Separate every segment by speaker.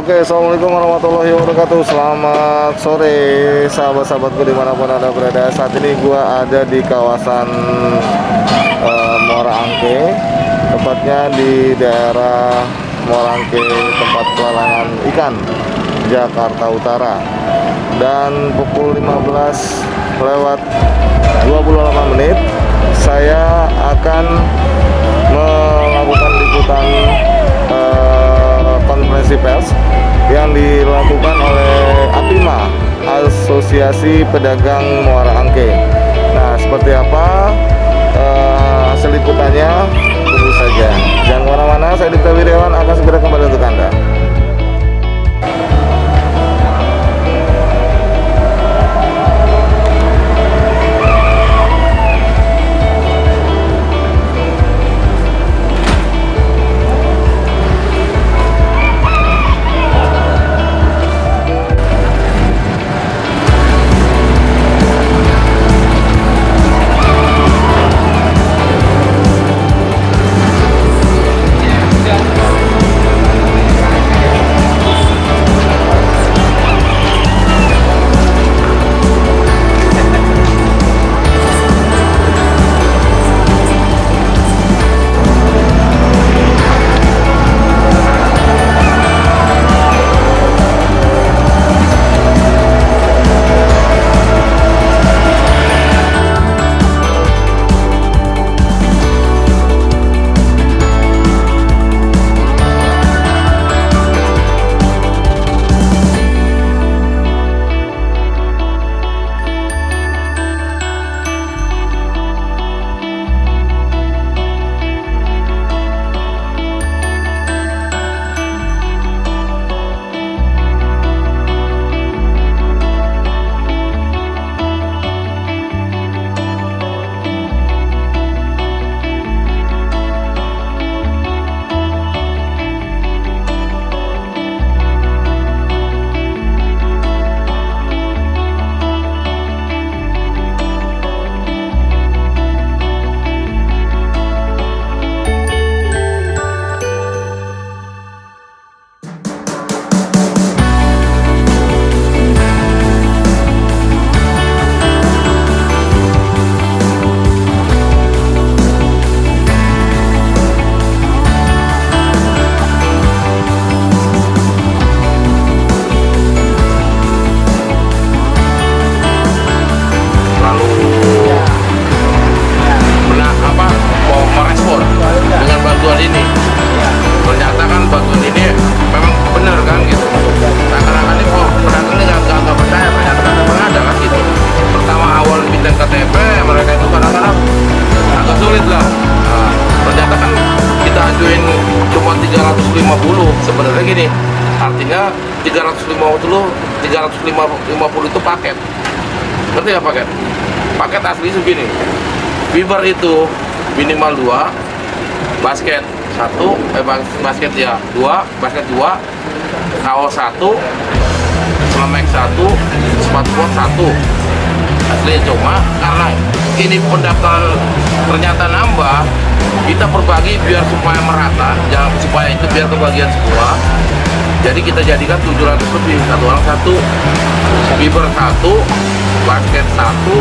Speaker 1: Oke, assalamualaikum warahmatullahi wabarakatuh. Selamat sore, sahabat-sahabatku dimanapun anda berada. Saat ini gua ada di kawasan Muara Angke, tepatnya di daerah Muara Angke, tempat pelelangan ikan, Jakarta Utara. Dan pukul 15:28 saya akan melakukan liputan konferensi pers yang dilakukan oleh APIMA, Asosiasi Pedagang Muara Angke. Nah, seperti apa hasil liputannya? Tunggu saja. Jangan kemana-mana, saya Dipta Wiryawan akan segera kembali untuk Anda.
Speaker 2: Sebenarnya gini, artinya 350 itu paket. Ngerti ya paket? Paket asli segini. Fiber itu minimal 2, basket 1, basket ya 2, basket 2, kaos 1, selemek 1, sepatu bot 1. Asli, cuma karena ini pendaftaran ternyata nambah, kita berbagi biar supaya merata, jangan supaya itu biar kebagian semua. Jadi kita jadikan 700 lebih, satu orang 1, fiber 1, basket 1,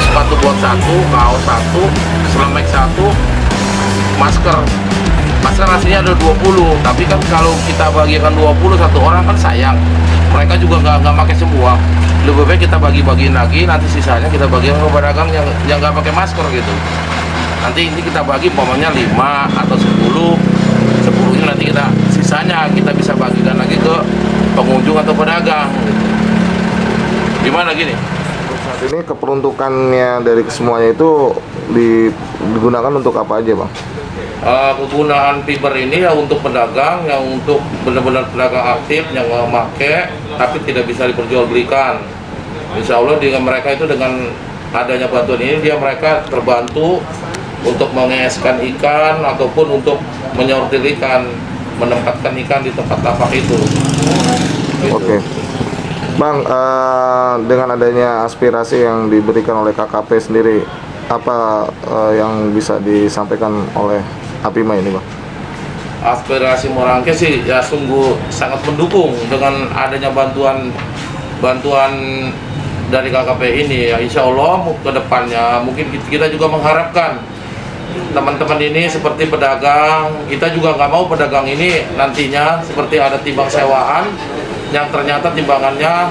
Speaker 2: sepatu bot 1, kaos 1, selemek 1, masker aslinya ada 20, tapi kan kalau kita bagikan 20 satu orang kan sayang, mereka juga nggak pakai semua. Lebih baik kita bagi-bagiin lagi, nanti sisanya kita bagikan ke pedagang yang nggak pakai masker gitu. Nanti ini kita bagi umpamanya 5 atau 10 ini nanti sisanya kita bisa bagikan lagi ke pengunjung atau pedagang gitu. Gimana gini?
Speaker 1: Saat ini keperuntukannya dari kesemuanya itu digunakan untuk apa aja, Bang?
Speaker 2: Kegunaan fiber ini ya untuk pedagang, yang untuk benar-benar pedagang aktif yang memakai tapi tidak bisa diperjualbelikan. Insya Allah dengan mereka itu, dengan adanya bantuan ini, mereka terbantu untuk mengeskan ikan ataupun untuk menyortir ikan, menempatkan ikan di tempat tapak itu. Gitu.
Speaker 1: Oke. Bang, dengan adanya aspirasi yang diberikan oleh KKP sendiri, apa yang bisa disampaikan oleh APIMA ini, Bang?
Speaker 2: aspirasi Moerangke sih ya sungguh sangat mendukung dengan adanya bantuan dari KKP ini ya. Insya Allah ke depannya mungkin kita juga mengharapkan teman-teman ini seperti pedagang, kita juga nggak mau pedagang ini nantinya seperti ada timbang sewaan yang ternyata timbangannya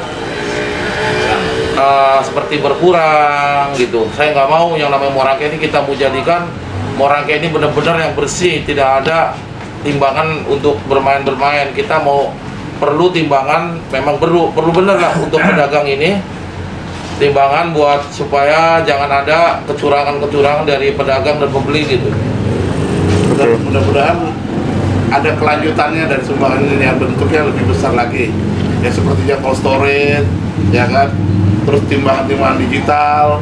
Speaker 2: seperti berkurang gitu. Saya nggak mau yang namanya Moerangke ini, kita mau jadikan Moerangke ini benar-benar yang bersih, tidak ada timbangan untuk bermain-bermain. Kita mau perlu timbangan, memang perlu bener lah untuk pedagang ini, timbangan buat supaya jangan ada kecurangan-kecurangan dari pedagang dan pembeli gitu.
Speaker 3: Mudah-mudahan ada kelanjutannya dari sumbangan ini yang bentuknya lebih besar lagi, ya sepertinya cold storage, ya kan, terus timbangan-timbangan digital.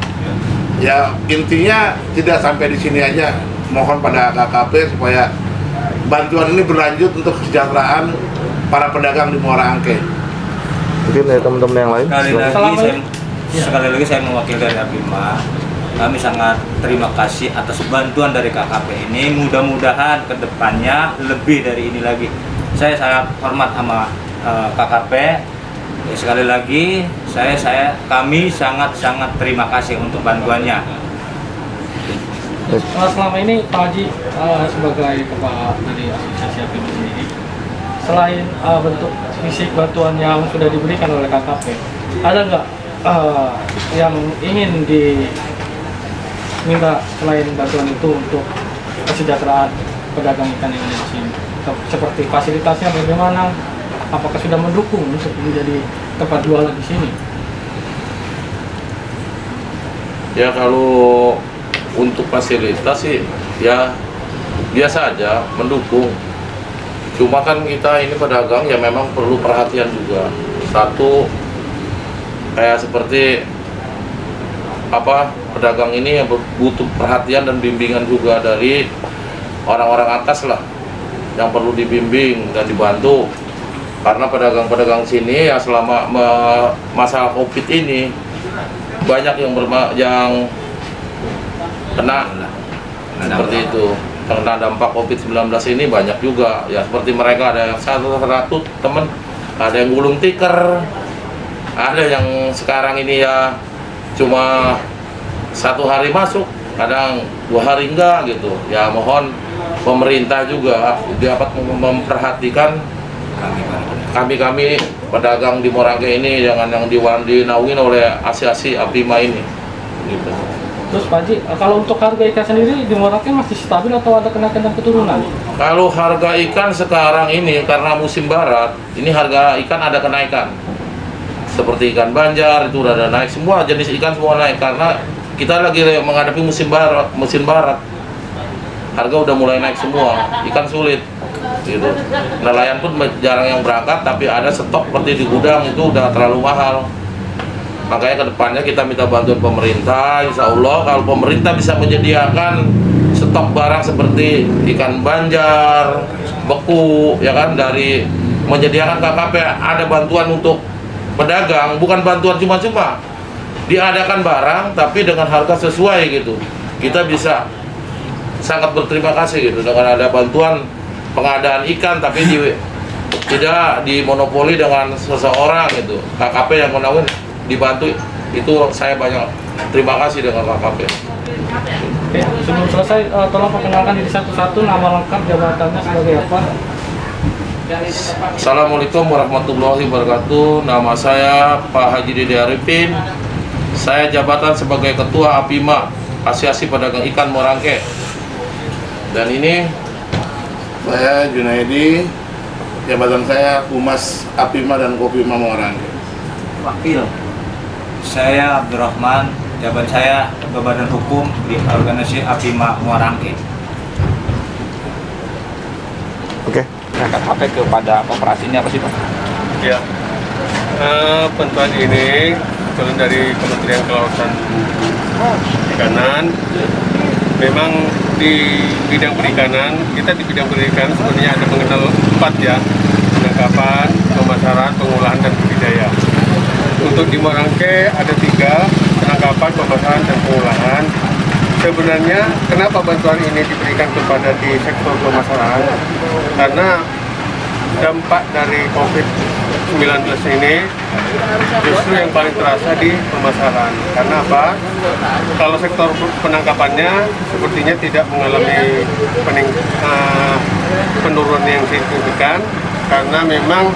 Speaker 3: Ya intinya tidak sampai di sini aja. Mohon pada KKP supaya bantuan ini berlanjut untuk kesejahteraan para pedagang di Muara Angke.
Speaker 1: Mungkin ya teman-teman yang lain.
Speaker 4: Sekali lagi saya mewakili dari APIMA. Kami sangat terima kasih atas bantuan dari KKP ini. Mudah-mudahan kedepannya lebih dari ini lagi. Saya sangat hormat sama KKP. Ya, sekali lagi kami sangat terima kasih untuk bantuannya.
Speaker 5: Selama ini Pak Haji sebagai kepala dari asosiasi APIMA sendiri, selain bentuk fisik bantuan yang sudah diberikan oleh KKP, ada nggak yang ingin diminta selain bantuan itu untuk kesejahteraan pedagang ikan yang ada di sini? Seperti fasilitasnya bagaimana? Apakah sudah mendukung untuk menjadi tempat jualan di sini?
Speaker 2: Ya kalau untuk fasilitas sih ya biasa aja, mendukung. Cuma kan kita ini pedagang ya memang perlu perhatian juga. Satu, kayak seperti pedagang ini yang butuh perhatian dan bimbingan juga dari orang-orang atas lah, yang perlu dibimbing dan dibantu. Karena pedagang-pedagang sini ya selama masalah COVID ini banyak yang kena seperti itu, karena dampak COVID-19 ini banyak juga ya, seperti mereka ada yang 100 temen, ada yang gulung tikar, ada yang sekarang ini ya cuma 1 hari masuk, kadang 2 hari enggak gitu ya. Mohon pemerintah juga dapat memperhatikan kami pedagang di Moerangke ini, jangan yang dinaungin oleh asosiasi APIMA ini gitu.
Speaker 5: Terus Pak Haji, kalau untuk harga ikan sendiri di Moerangke masih stabil atau ada kenaikan dan keturunan?
Speaker 2: Kalau harga ikan sekarang ini karena musim barat, ini harga ikan ada kenaikan. Seperti ikan banjar itu udah ada naik, semua jenis ikan semua naik karena kita lagi menghadapi musim barat. Harga udah mulai naik semua, ikan sulit gitu. Nelayan pun jarang yang berangkat, tapi ada stok seperti di gudang itu udah terlalu mahal. Makanya kedepannya kita minta bantuan pemerintah. Insya Allah kalau pemerintah bisa menyediakan stok barang seperti ikan banjar, beku, ya kan, dari menyediakan KKP, ada bantuan untuk pedagang, bukan bantuan cuma-cuma, diadakan barang tapi dengan harga sesuai gitu. Kita bisa sangat berterima kasih gitu dengan ada bantuan pengadaan ikan, tapi tidak dimonopoli dengan seseorang gitu. KKP yang menaungi dibantu, itu saya banyak terima kasih dengan KKP.
Speaker 5: Oke, sebelum selesai tolong perkenalkan diri satu-satu, nama lengkap, jabatannya sebagai apa?
Speaker 2: Assalamualaikum warahmatullahi wabarakatuh. Nama saya Pak Haji Dede Arifin. Saya jabatan sebagai Ketua APIMA, Asosiasi Pedagang Ikan Moerangke. Dan ini
Speaker 3: Saya Junaidi, jabatan saya Humas APIMA dan Kopima Moerangke.
Speaker 4: Wakil. Saya Abdurrahman, jabatan saya Badan Hukum di organisasi APIMA Moerangke.
Speaker 1: Oke.
Speaker 6: KKP kepada koperasi ini apa sih Pak?
Speaker 7: Ya, bantuan ini turun dari Kementerian Kelautan Perikanan. Memang di bidang perikanan, kita di bidang perikanan sebenarnya ada mengenal 4 ya: penangkapan, pemasaran, pengolahan, dan budidaya. Untuk di Moerangke ada 3, penangkapan, pemasaran, dan pengolahan. Sebenarnya kenapa bantuan ini diberikan kepada di sektor pemasaran? karena dampak dari COVID-19 ini justru yang paling terasa di pemasaran. Karena apa? Kalau sektor penangkapannya sepertinya tidak mengalami penurunan yang signifikan, karena memang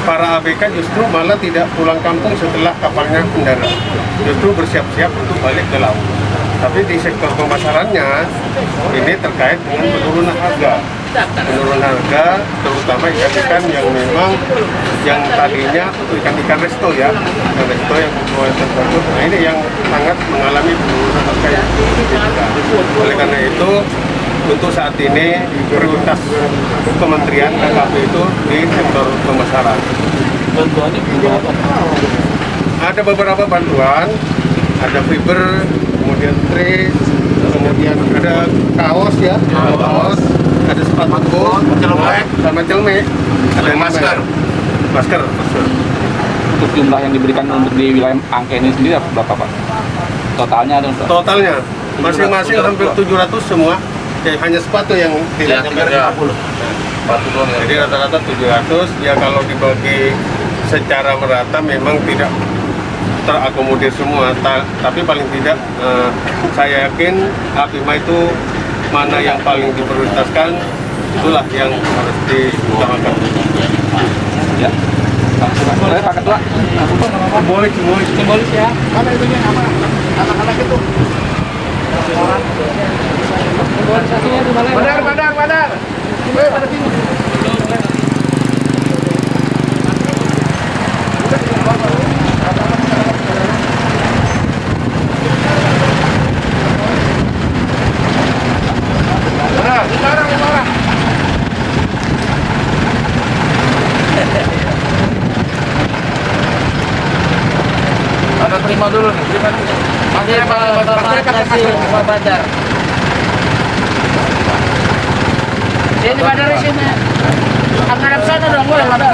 Speaker 7: para ABK justru malah tidak pulang kampung setelah kapalnya mendarat, justru bersiap-siap untuk balik ke laut. Tapi di sektor pemasarannya ini terkait dengan penurunan harga, terutama ikan-ikan yang memang yang tadinya untuk ikan-ikan resto ya, ikan resto yang berkualitas bagus. Nah ini yang sangat mengalami penurunan harga yang signifikan. Oleh karena itu, untuk saat ini prioritas Kementerian KKP itu di sektor pemasaran.
Speaker 5: Bantuannya berapa?
Speaker 7: Ada beberapa bantuan, ada fiber, kemudian tray, kemudian ada kaos ya, kaos, ada sepatu, sama celmek, ada masker.
Speaker 6: Untuk jumlah yang diberikan untuk di wilayah Angke ini sendiri berapa Pak? Totalnya ada?
Speaker 7: Totalnya masing-masing hampir 700 semua. Hanya sepatu yang tidak sampai 50.
Speaker 2: Sepatu doang ya.
Speaker 7: Jadi rata-rata 700. Ya kalau dibagi secara merata memang tidak terakomodir semua. Tapi paling tidak saya yakin APIMA itu mana yang paling diprioritaskan, itulah yang harus diutamakan.
Speaker 6: Ya. Boleh Pak Ketua?
Speaker 5: Simbolis ya.
Speaker 3: Mana itunya nama anak-anak itu?
Speaker 5: Simbolisasinya di mana?
Speaker 3: Badar. Pada sini.
Speaker 2: Ada terima dulu nih, terima dulu.
Speaker 8: Pak Badar. Sini Badar di sini. Akan sana dong, boleh sana.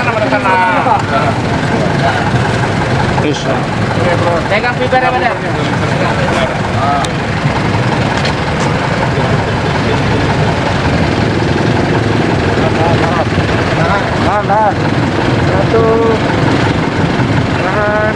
Speaker 8: Pegang fiber ya Badar.
Speaker 1: Nah. Satu. Tahan.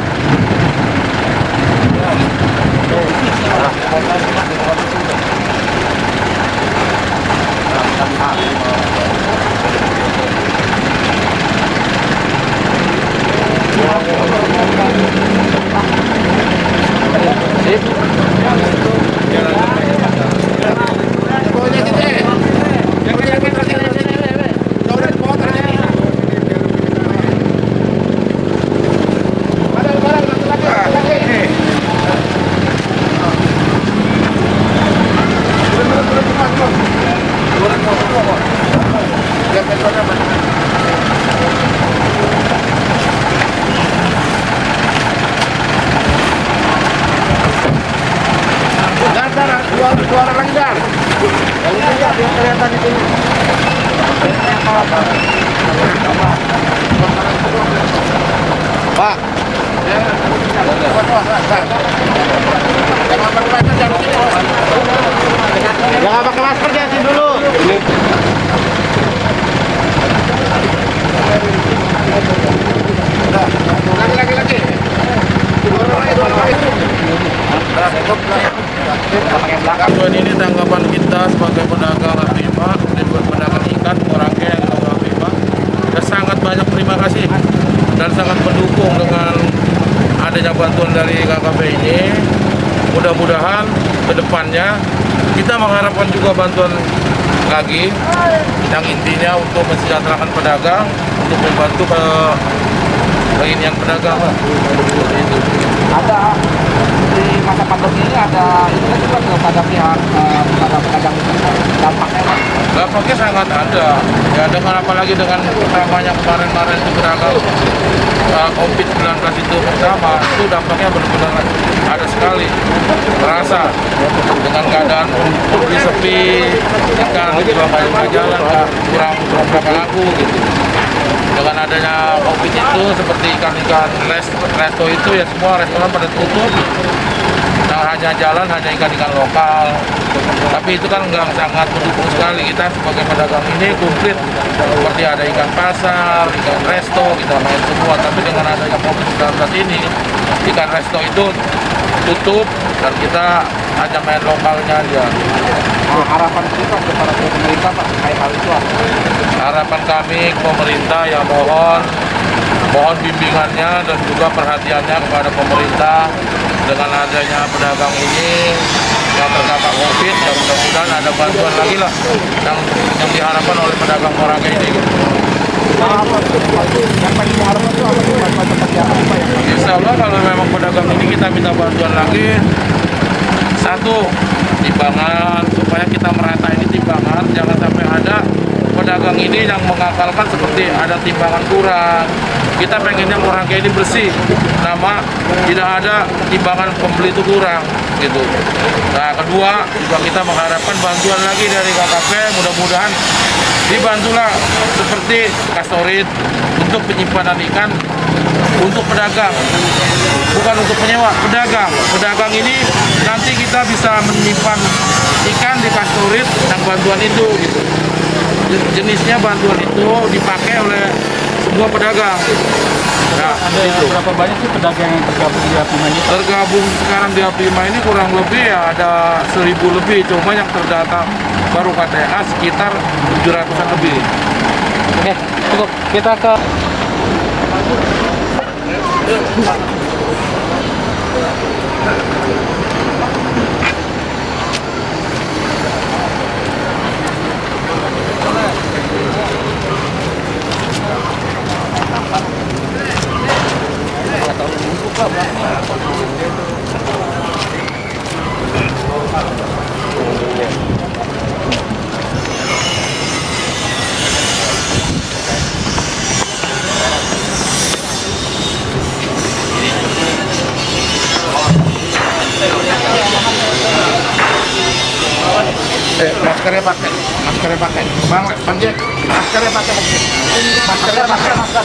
Speaker 3: Suara lagi dan. Kalau tidak biar kelihatan itu. Pak. Jangan pakai masker, jangan dulu. Lagi.
Speaker 2: Tuan ini tanggapan kita sebagai pedagang APIMA, pedagang ikan Angke yang APIMA, dan sangat banyak terima kasih dan sangat mendukung dengan adanya bantuan dari KKP ini. Mudah-mudahan kedepannya kita mengharapkan juga bantuan lagi yang intinya untuk mensejahterakan pedagang, untuk membantu bagian pedagang. Itu.
Speaker 6: Ada di masa pandemi ini ada itu juga kepada pihak pada pedagang dampaknya Pak?
Speaker 2: Dampaknya sangat ada ya, dengan apalagi dengan utamanya kemarin itu pedagang COVID-19 itu pertama, itu dampaknya benar-benar ada sekali, terasa dengan keadaan lebih sepi, ikan juga banyak jalan, kurang laku gitu. Dengan adanya COVID itu seperti ikan-ikan resto itu ya semua restoran pada tutup. Yang hanya jalan hanya ikan-ikan lokal. Tapi itu kan nggak sangat mendukung sekali. Kita sebagai pedagang ini komplit seperti ada ikan pasar, ikan resto, kita main semua. Tapi dengan adanya COVID-19 ini, ikan resto itu tutup dan kita hanya main lokalnya aja.
Speaker 6: Harapan kita kepada pemerintah Pak terkait hal itu apa?
Speaker 2: Harapan kami ke pemerintah ya mohon bimbingannya dan juga perhatiannya kepada pemerintah dengan adanya pedagang ini yang terdampak COVID, dan mudah-mudahan ada bantuan lagi lah yang diharapkan oleh pedagang Muara Angke ini.
Speaker 6: Yang paling diharapkan itu apa? Bantuan seperti apa Pak?
Speaker 2: Insya Allah kalau memang pedagang ini kita minta bantuan lagi, satu timbangan supaya kita merata ini timbangan, jangan sampai ada pedagang ini yang mengakalkan seperti ada timbangan kurang. Kita pengennya Muara Angke ini bersih, nama tidak ada timbangan pembeli itu kurang gitu. Nah kedua juga kita mengharapkan bantuan lagi dari KKP, mudah-mudahan dibantulah seperti kastorit untuk penyimpanan ikan untuk pedagang, bukan untuk penyewa, pedagang ini nanti kita bisa menyimpan ikan di kastorit yang bantuan itu gitu. Jenisnya bantuan itu dipakai oleh semua pedagang. Nah,
Speaker 5: Ada
Speaker 2: itu.
Speaker 5: berapa banyak sih pedagang yang tergabung di Apima ini?
Speaker 2: Tergabung sekarang di Apima ini kurang lebih ya ada 1.000 lebih, cuma yang terdata baru KTA sekitar 700-an lebih.
Speaker 5: Oke, cukup. Kita ke
Speaker 6: Maskernya pakai. Bang Jack, maskernya pakai. Masker.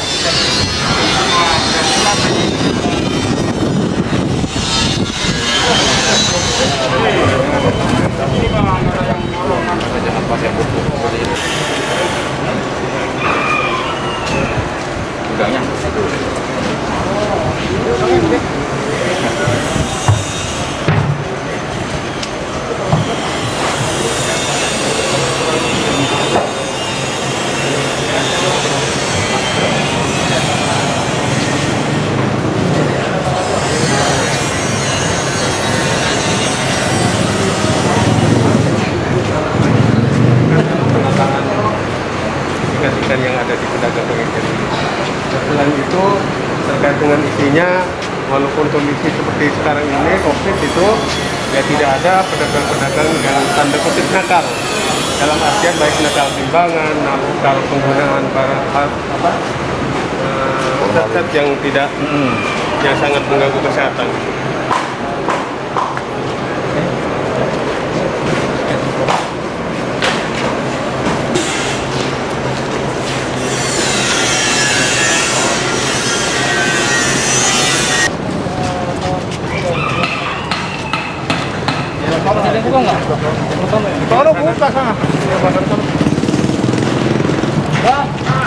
Speaker 7: ikan-ikan yang ada di pedagang pengecer ini. Selain itu, terkait dengan isinya, walaupun kondisi seperti sekarang ini, COVID itu, ya tidak ada pedagang-pedagang yang tanda kutip nakal. Dalam artian baik nakal timbangan, nakal penggunaan barang zat-zat yang tidak, yang sangat mengganggu kesehatan.
Speaker 5: buka nggak?
Speaker 6: Kalau buka sana.
Speaker 5: Pak.